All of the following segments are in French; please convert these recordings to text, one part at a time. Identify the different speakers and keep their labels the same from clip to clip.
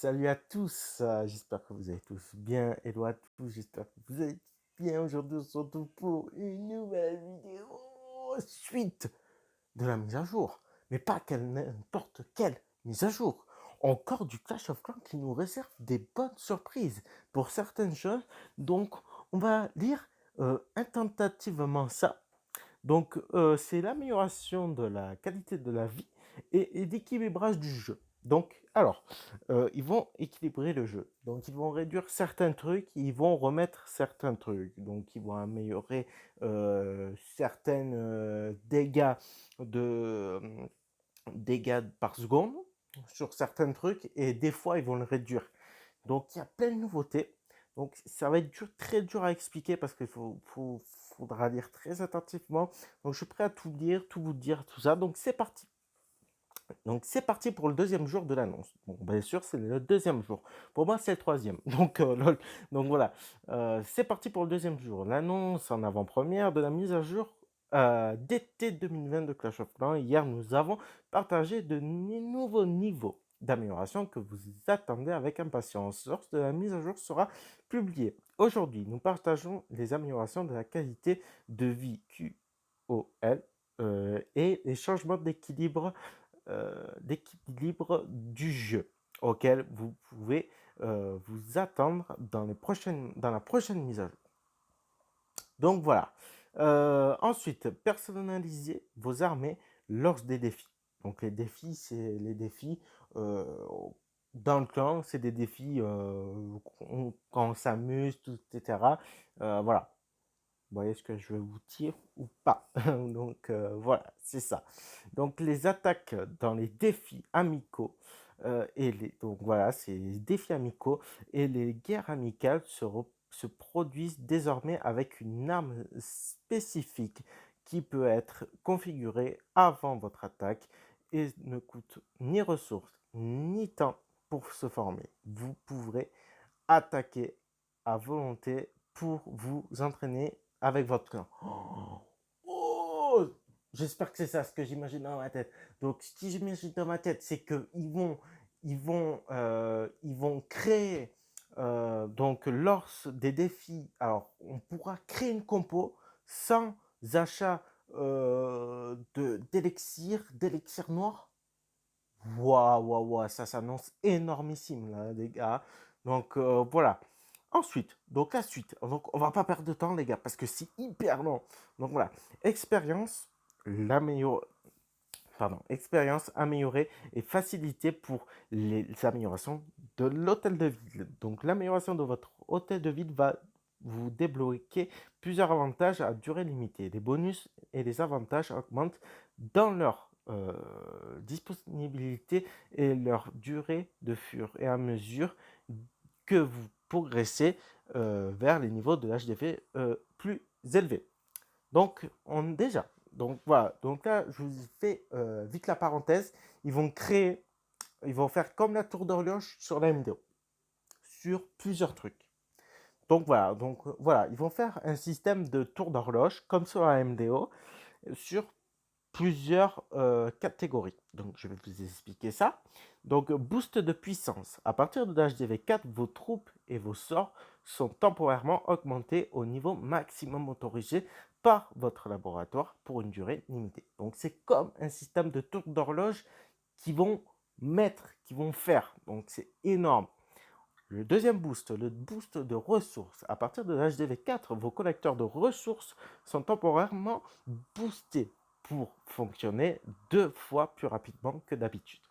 Speaker 1: Salut à tous, j'espère que vous allez tous bien. Hello à tous, j'espère que vous allez bien. Aujourd'hui, on se retrouve pour une nouvelle vidéo suite de la mise à jour. Mais pas n'importe quelle mise à jour. Encore du Clash of Clans qui nous réserve des bonnes surprises pour certaines choses. Donc, on va lire intentativement ça. Donc, c'est l'amélioration de la qualité de la vie et d'équilibrage du jeu. Donc, alors, ils vont équilibrer le jeu. Donc, ils vont réduire certains trucs, ils vont remettre certains trucs. Donc, ils vont améliorer certains dégâts par seconde sur certains trucs et des fois, ils vont le réduire. Donc, il y a plein de nouveautés. Donc, ça va être très dur à expliquer parce qu'il faudra lire très attentivement. Donc, je suis prêt à tout lire, tout vous dire, tout ça. Donc, c'est parti. Donc, c'est parti pour le deuxième jour de l'annonce. Bon, bien sûr, c'est le deuxième jour. Pour moi, c'est le troisième. Donc, lol. Donc voilà. C'est parti pour le deuxième jour. L'annonce en avant-première de la mise à jour d'été 2020 de Clash of Clans. Hier, nous avons partagé de nouveaux niveaux d'amélioration que vous attendez avec impatience lorsque la mise à jour sera publiée. Aujourd'hui, nous partageons les améliorations de la qualité de vie QoL et les changements d'équilibre du jeu auquel vous pouvez vous attendre dans la prochaine mise à jour. Donc voilà. Ensuite, personnalisez vos armées lors des défis. Donc les défis, c'est les défis dans le clan, c'est des défis quand on s'amuse, tout, etc. Voilà. Vous voyez ce que je veux vous dire ou pas. Donc voilà, c'est ça. Donc les attaques dans les défis amicaux donc voilà, c'est les défis amicaux et les guerres amicales se produisent désormais avec une arme spécifique qui peut être configurée avant votre attaque et ne coûte ni ressources ni temps pour se former. Vous pourrez attaquer à volonté pour vous entraîner avec votre clan. Oh, j'espère que c'est ça ce que j'imagine dans ma tête. Donc, ce que j'imagine dans ma tête, c'est que ils vont créer donc lors des défis. Alors, on pourra créer une compo sans achat d'élixir noir. Waouh, waouh, waouh, ça s'annonce énormissime là, les gars. Donc voilà. Ensuite, donc la suite. Donc on va pas perdre de temps, les gars, parce que c'est hyper long. Donc voilà. Expérience, l'améliorer. Pardon, expérience améliorée et facilitée pour les améliorations de l'hôtel de ville. Donc l'amélioration de votre hôtel de ville va vous débloquer plusieurs avantages à durée limitée. Les bonus et les avantages augmentent dans leur disponibilité et leur durée de fur et à mesure que vous progressez vers les niveaux de l'HDV plus élevés. Donc, donc voilà, donc là, je vous fais vite la parenthèse. Ils vont faire comme la tour d'horloge sur la MDO, sur plusieurs trucs. Donc voilà, ils vont faire un système de tour d'horloge comme sur la MDO sur plusieurs catégories. Donc, je vais vous expliquer ça. Donc, boost de puissance. À partir de l'HDV 4, vos troupes et vos sorts sont temporairement augmentés au niveau maximum autorisé par votre laboratoire pour une durée limitée. Donc, c'est comme un système de tour d'horloge qui vont faire. Donc, c'est énorme. Le deuxième boost, le boost de ressources. À partir de l'HDV 4, vos collecteurs de ressources sont temporairement boostés pour fonctionner 2 fois plus rapidement que d'habitude.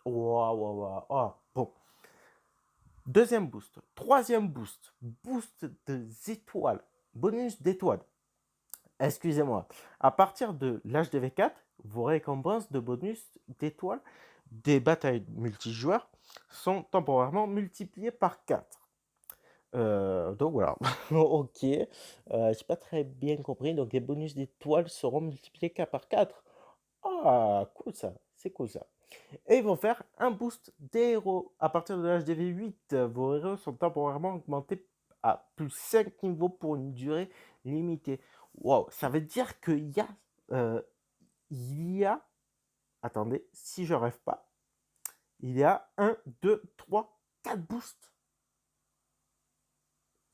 Speaker 1: Waouh, waouh, waouh. Oh, bon. Deuxième boost. Troisième boost. Boost des étoiles. Bonus d'étoiles. Excusez-moi. À partir de l'HDV 4, vos récompenses de bonus d'étoiles des batailles multijoueurs sont temporairement multipliées par 4. Donc voilà, ok, j'ai pas très bien compris, donc les bonus d'étoiles seront multipliés par 4. Ah, cool ça, c'est cool ça. Et ils vont faire un boost des héros. À partir de l'HDV 8, vos héros sont temporairement augmentés à plus 5 niveaux pour une durée limitée. Wow, ça veut dire euh, il y a, attendez, si je rêve pas, il y a un, 2, 3, 4 boosts,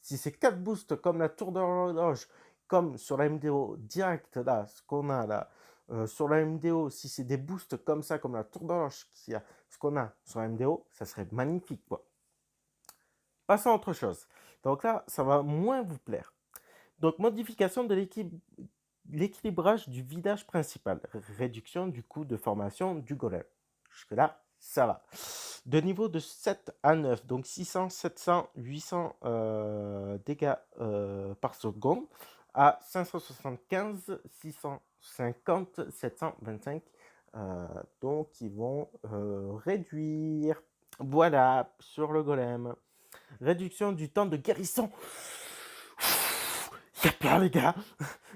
Speaker 1: si c'est 4 boosts comme la tour de l'horloge, comme sur la MDO direct là, ce qu'on a là, sur la MDO, si c'est des boosts comme ça, comme la tour d'horloge, ce qu'on a sur la MDO, ça serait magnifique quoi. Passons à autre chose. Donc là, ça va moins vous plaire. Donc modification de l'équilibrage du vidage principal, réduction du coût de formation du golem. Jusque-là, ça va. De niveau de 7 à 9, donc 600, 700, 800 dégâts par seconde, à 575, 650, 725. Donc ils vont réduire. Voilà, sur le golem. Réduction du temps de guérison. Il y a peur, les gars.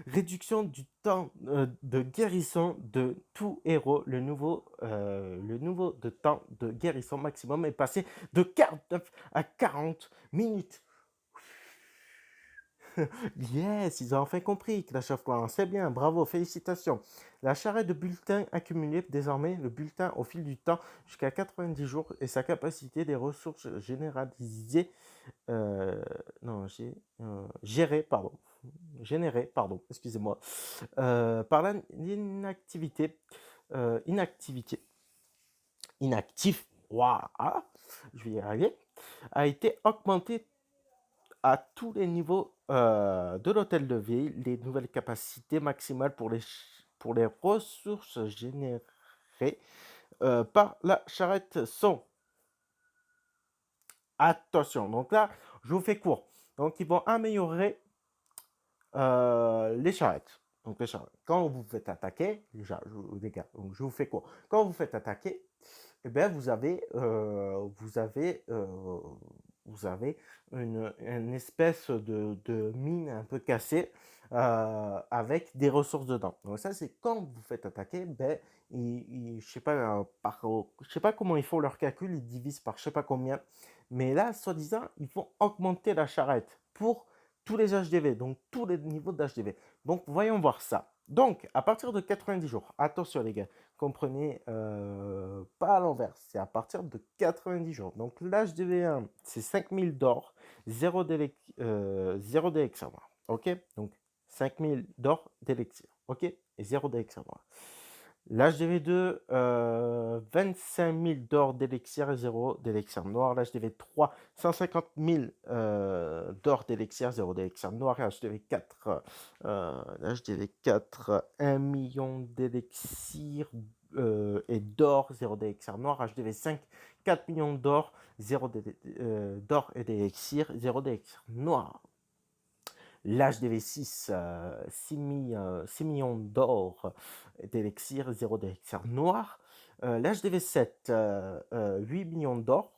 Speaker 1: Réduction du temps de guérison de tout héros. Le nouveau de temps de guérison maximum est passé de 49 à 40 minutes. Yes, ils ont enfin compris Clash of Clans. C'est bien, bravo, félicitations. La charrette de bulletins accumulée désormais le bulletin au fil du temps jusqu'à 90 jours et sa capacité des ressources généralisées. Gérées, excusez-moi, par l'inactivité, inactif, waouh, je vais y arriver, a été augmenté à tous les niveaux de l'hôtel de ville. Les nouvelles capacités maximales pour les ressources générées par la charrette sont... Attention, donc là, je vous fais court. Donc, ils vont améliorer les charrettes. Donc, les charrettes. Quand vous faites attaquer, les gars, donc je vous fais court. Quand vous faites attaquer, eh bien, vous avez une espèce de mine un peu cassée avec des ressources dedans. Donc ça, c'est quand vous faites attaquer, ben, je sais pas, je sais pas comment ils font leur calcul, ils divisent par je sais pas combien, mais là, soi-disant, ils vont augmenter la charrette pour tous les HDV, donc tous les niveaux d'HDV. Donc, voyons voir ça. Donc, à partir de 90 jours, attention les gars, comprenez pas à l'envers, c'est à partir de 90 jours. Donc l'HDV1, c'est 5000 d'or, 0 d'élixir noir. Ok, donc 5000 d'or d'élixir. Ok, et 0 d'élixir noir. L'HDV2, 25 000 d'or d'élixir et 0 d'élixir noir. L'HDV3, 150 000 d'or d'élixir, 0 d'élixir noir. L'HDV4, 1 million d'élixir et d'or, 0 d'élixir noir. HDV5, 4 millions d'or, 0 d'or et d'élixir, 0 d'élixir noir. L'HDV6, 6 millions d'or d'élixir, 0 d'élixir noir. L'HDV7, 8 millions d'or,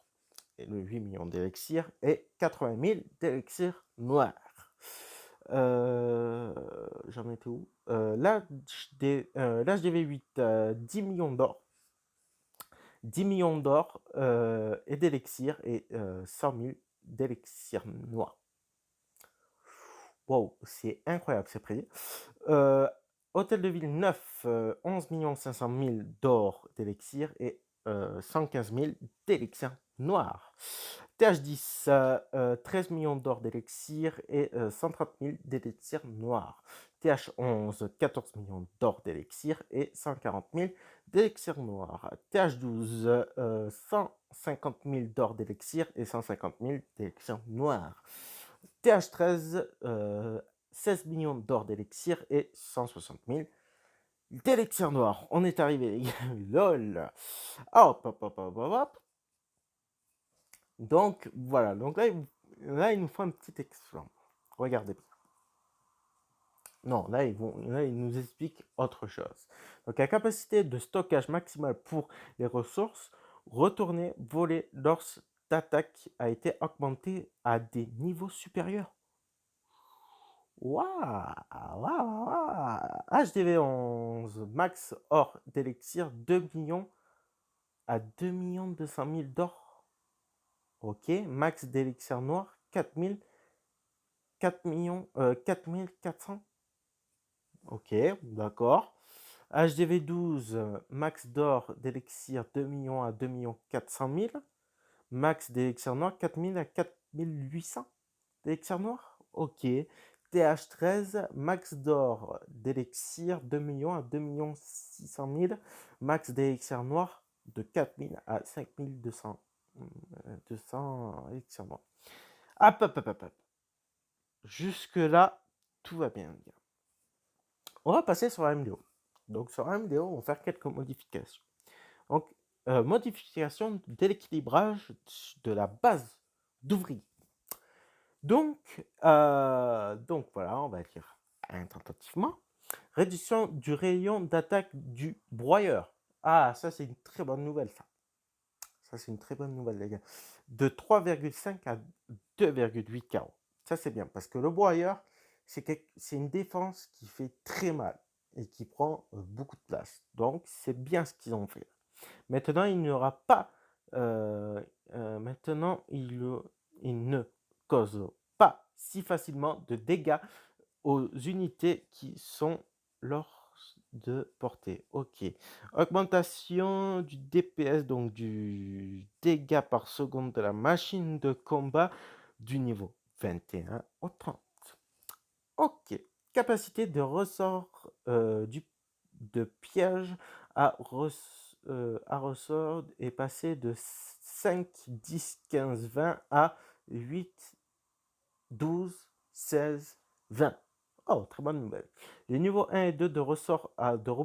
Speaker 1: et le 8 millions d'élixir, et 80 000 d'élixir noir. J'en étais où? L'HDV8, 10 millions d'or. 10 millions d'or et d'élixir et 100 000 d'élixir noir. Wow, c'est incroyable, c'est précis. Hôtel de ville 9, 11 500 000 d'or d'élixir et 115 000 d'élixir noir. TH10, 13 millions d'or d'élixir et 130 000 d'élixir noir. TH11, 14 millions d'or d'élixir et 140 000 d'élixir noir. TH12, 150 000 d'or d'élixir et 150 000 d'élixir noir. TH13, 16 millions d'or d'élixir et 160 000 d'élixir noir. On est arrivé, les gars. LOL. Hop, hop, hop, hop, hop, hop. Donc, voilà. Donc là, il nous faut un petit exemple. Regardez. Non, là, ils nous expliquent autre chose. Donc, la capacité de stockage maximale pour les ressources, retourner, voler, lors d'attaque a été augmentée à des niveaux supérieurs. Waouh, HDV11, max or d'élixir 2 millions à 2 200 000 d'or. Ok, max d'élixir noir 4 400. Ok, d'accord. HDV12, max d'or d'élixir 2 millions à 2 400 000. Max d'élixir noir, 4000 à 4800 d'élixir noir. Ok. TH13, max d'or d'élixir, 2 millions à 2 600 000. Max d'élixir noir, de 4000 à 5200 200 élixir noir. Hop, hop, hop, hop, hop. Jusque-là, tout va bien, les gars. On va passer sur la MDO. Donc, sur la MDO, on va faire quelques modifications. Donc, modification de l'équilibrage de la base d'ouvrier. Donc voilà, on va dire tentativement. Réduction du rayon d'attaque du broyeur. Ah, ça, c'est une très bonne nouvelle, ça. Ça, c'est une très bonne nouvelle, les gars. De 3,5 à 2,8 carreaux. Ça, c'est bien, parce que le broyeur, c'est une défense qui fait très mal et qui prend beaucoup de place. Donc, c'est bien ce qu'ils ont fait. Maintenant, il n'y aura pas... maintenant, il ne cause pas si facilement de dégâts aux unités qui sont lors de portée. Ok. Augmentation du DPS, donc du dégâts par seconde de la machine de combat du niveau 21 au 30. Ok. Capacité de ressort de piège à ressort est passé de 5, 10, 15, 20 à 8, 12, 16, 20. Oh, très bonne nouvelle. Les niveaux 1 et 2 de ressort de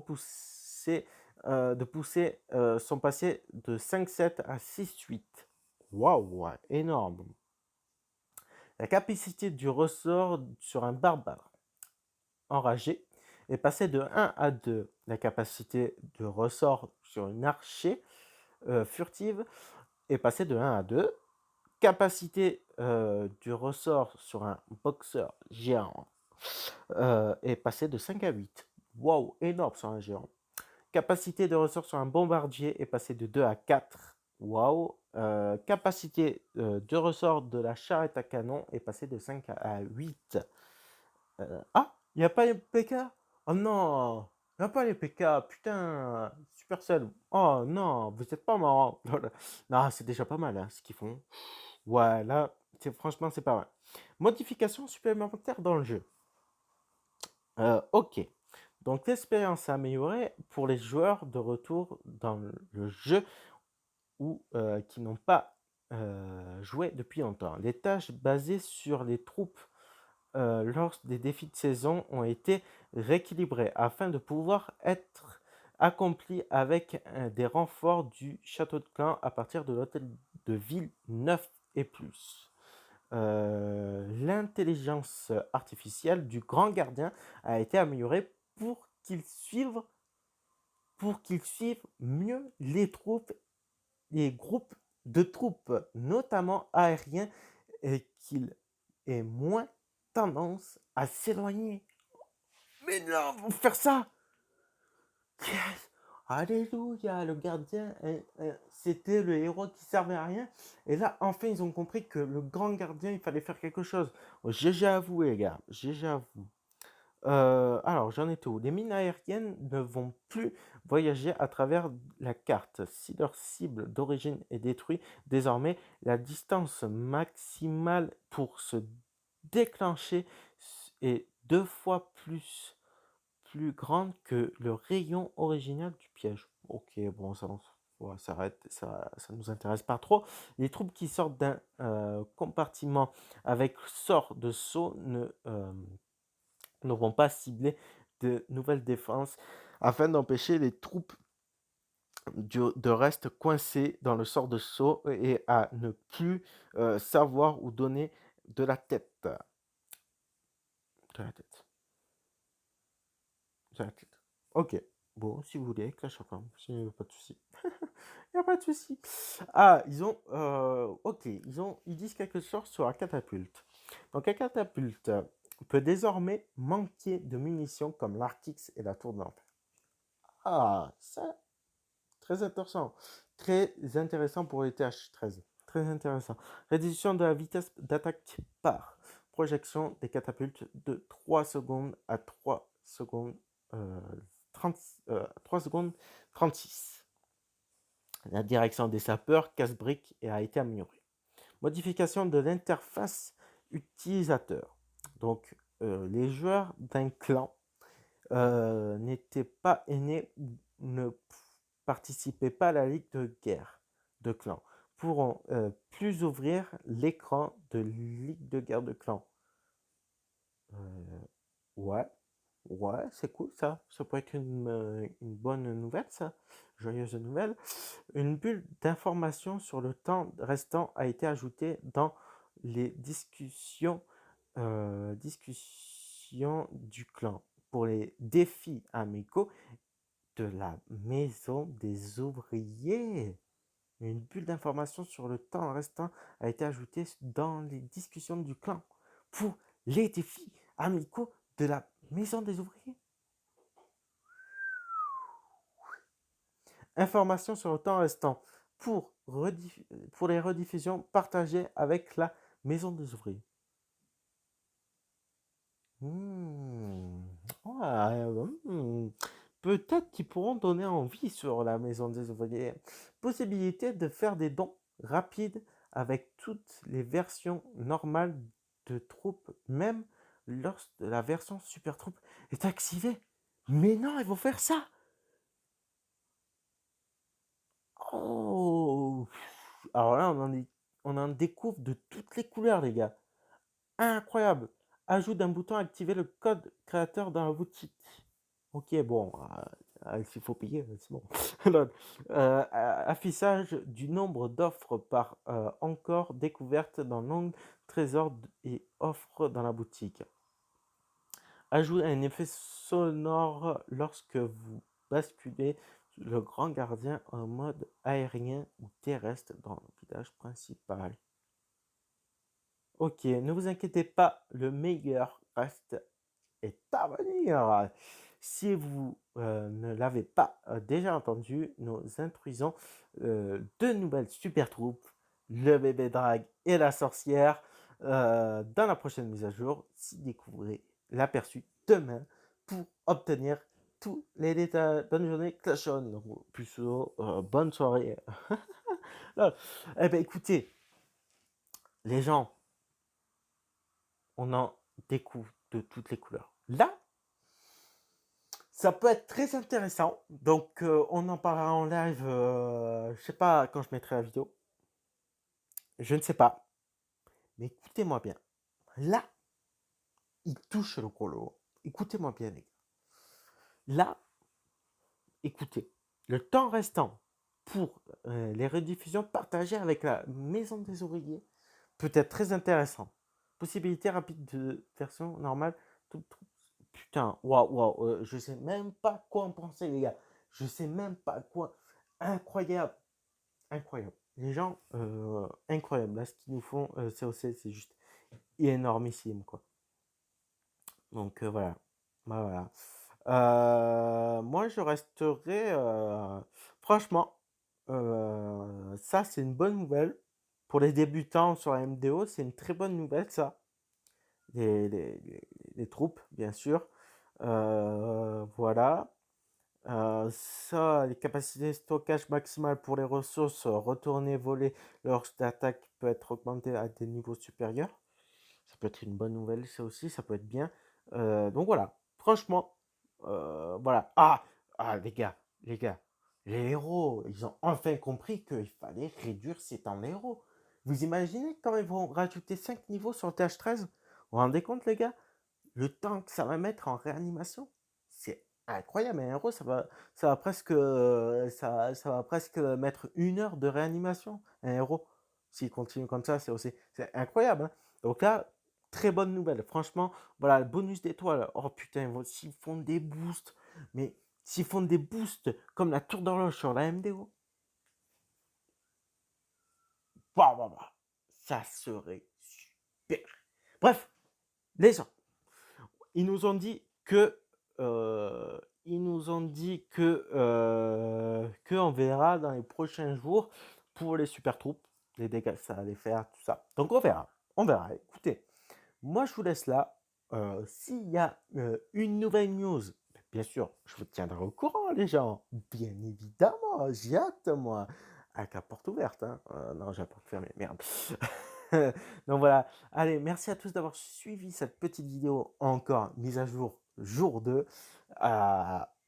Speaker 1: pousser sont passés de 5, 7 à 6, 8. Waouh, énorme. La capacité du ressort sur un barbare enragé est passée de 1 à 2. La capacité de ressort sur une archer furtive est passée de 1 à 2. Capacité du ressort sur un boxeur géant est passée de 5 à 8. Waouh, énorme sur un géant. Capacité de ressort sur un bombardier est passée de 2 à 4. Waouh. Capacité de ressort de la charrette à canon est passée de 5 à 8. Ah, il n'y a pas les PK. Oh non, il n'y a pas les PK. Putain, Supercell. Oh non, vous n'êtes pas marrant. Non, c'est déjà pas mal ce qu'ils font. Ouais, là, franchement, c'est pas mal. Modification supplémentaire dans le jeu. Ok. Donc, l'expérience améliorée pour les joueurs de retour dans le jeu ou qui n'ont pas joué depuis longtemps. Les tâches basées sur les troupes lors des défis de saison ont été rééquilibrées afin de pouvoir être accomplies avec des renforts du château de clan à partir de l'hôtel de ville 9 et plus. L'intelligence artificielle du grand gardien a été améliorée pour qu'il suive mieux les groupes de troupes, notamment aériens, et qu'il ait moins tendance à s'éloigner. Mais non, vous faire ça. Yes. Alléluia, le gardien, c'était le héros qui servait à rien. Et là, enfin, ils ont compris que le grand gardien, il fallait faire quelque chose. Oh, GG à vous, les gars. GG à vous. Alors, j'en étais où? Les mines aériennes ne vont plus voyager à travers la carte. Si leur cible d'origine est détruite, désormais, la distance maximale pour se déclencher est 2 fois plus grande que le rayon original du piège. Ok, bon, ça s'arrête, ça nous intéresse pas trop. Les troupes qui sortent d'un compartiment avec sort de saut ne vont pas cibler de nouvelles défenses afin d'empêcher les troupes de rester coincées dans le sort de saut et à ne plus savoir où donner de la tête. De la tête. De la tête. Ok. Bon, si vous voulez, Clash of Clans, il n'y a pas de souci. Il n'y a pas de souci. Ah, ok, ils disent quelque chose sur la catapulte. Donc, la catapulte peut désormais manquer de munitions comme l'Artix et la Tour de l'Enfer. Ah, ça, très intéressant. Très intéressant pour les TH13. Très intéressant. Réduction de la vitesse d'attaque par projection des catapultes de 3 secondes à 3 secondes 3 secondes 36. La direction des sapeurs casse-briques et a été améliorée. Modification de l'interface utilisateur. Donc, les joueurs d'un clan n'étaient pas aînés ou ne participaient pas à la ligue de guerre de clans pourront plus ouvrir l'écran de ligue de guerre de clans. Ouais, ouais, c'est cool ça. Ça peut être une bonne nouvelle, ça. Joyeuse nouvelle. Une bulle d'information sur le temps restant a été ajoutée dans les discussions du clan pour les défis amicaux de la maison des ouvriers. Une bulle d'information sur le temps restant a été ajoutée dans les discussions du clan pour les défis amicaux de la maison des ouvriers. Information sur le temps restant pour les rediffusions partagées avec la maison des ouvriers. Peut-être qu'ils pourront donner envie sur la maison des ouvriers. Possibilité de faire des dons rapides avec toutes les versions normales de troupes, même lorsque la version super troupe est activée. Mais non, ils vont faire ça. Oh, alors là, on en découvre de toutes les couleurs, les gars. Incroyable. Ajout d'un bouton activer le code créateur dans la boutique. Ok, bon, s'il faut payer, c'est bon. Alors, affichage du nombre d'offres par encore découverte dans l'onglet trésor et offres dans la boutique. Ajout un effet sonore lorsque vous basculez le grand gardien en mode aérien ou terrestre dans le village principal. Ok, ne vous inquiétez pas, le meilleur reste est à venir. Si vous ne l'avez pas déjà entendu, nous introduisons deux nouvelles super troupes, le bébé drague et la sorcière, dans la prochaine mise à jour. Si découvrez l'aperçu demain pour obtenir tous les détails. Bonne journée, Clashon. Puceau, bonne soirée. Eh bien, écoutez, les gens, on en découvre de toutes les couleurs. Là, ça peut être très intéressant. Donc, on en parlera en live. Je sais pas quand je mettrai la vidéo. Je ne sais pas. Mais écoutez-moi bien. Là, il touche le gros lot. Écoutez-moi bien, les gars. Là, écoutez. Le temps restant pour les rediffusions partagées avec la maison des ouvriers peut être très intéressant. Possibilité rapide de version normale. Putain, waouh, je sais même pas quoi en penser, les gars. Je sais même pas quoi. Incroyable. Incroyable. Les gens, incroyable. Là, ce qu'ils nous font, COC, c'est juste énormissime, quoi. Donc, voilà. Voilà. Moi, je resterai. Franchement, ça, c'est une bonne nouvelle. Pour les débutants sur la MDO, c'est une très bonne nouvelle, ça. Les troupes, bien sûr. Voilà. Ça, les capacités de stockage maximales pour les ressources retournées, volées lorsque l'attaque peut être augmentée à des niveaux supérieurs. Ça peut être une bonne nouvelle, ça aussi, ça peut être bien. Donc voilà, franchement, voilà. Les gars, les héros, ils ont enfin compris qu'il fallait réduire ces temps de héros. Vous imaginez quand ils vont rajouter 5 niveaux sur le TH13? Vous vous rendez compte, les gars? Le temps que ça va mettre en réanimation, c'est incroyable. Un héros, ça va presque mettre 1 heure de réanimation. Un héros, s'il continue comme ça, c'est incroyable. Hein. Donc là, très bonne nouvelle. Franchement, voilà, le bonus d'étoiles. Oh putain, s'ils font des boosts, mais s'ils font des boosts comme la tour d'horloge sur la MDO, ça serait super. Bref, les gens. Ils nous ont dit que on verra dans les prochains jours pour les super troupes, les dégâts que ça allait faire, tout ça. Donc on verra. Écoutez, moi je vous laisse là. S'il y a une nouvelle news, bien sûr, je vous tiendrai au courant, les gens. Bien évidemment, j'ai hâte, moi. avec la porte ouverte. Hein. Non, j'ai la porte fermée, merde. Donc voilà, allez, merci à tous d'avoir suivi cette petite vidéo encore mise à jour, jour 2.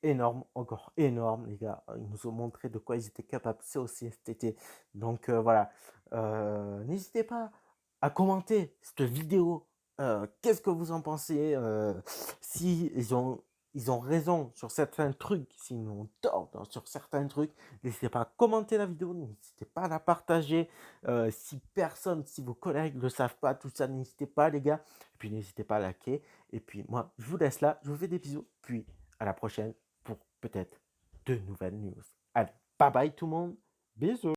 Speaker 1: Énorme, encore énorme, les gars. Ils nous ont montré de quoi ils étaient capables, c'est aussi cet été. Donc voilà, n'hésitez pas à commenter cette vidéo. Qu'est-ce que vous en pensez si ils ont raison sur certains trucs, s'ils ont tort sur certains trucs, n'hésitez pas à commenter la vidéo, n'hésitez pas à la partager. Si vos collègues ne le savent pas, tout ça, n'hésitez pas, les gars. Et puis, n'hésitez pas à liker. Et puis, moi, je vous laisse là. Je vous fais des bisous. Puis, à la prochaine pour peut-être de nouvelles news. Allez, bye bye tout le monde. Bisous.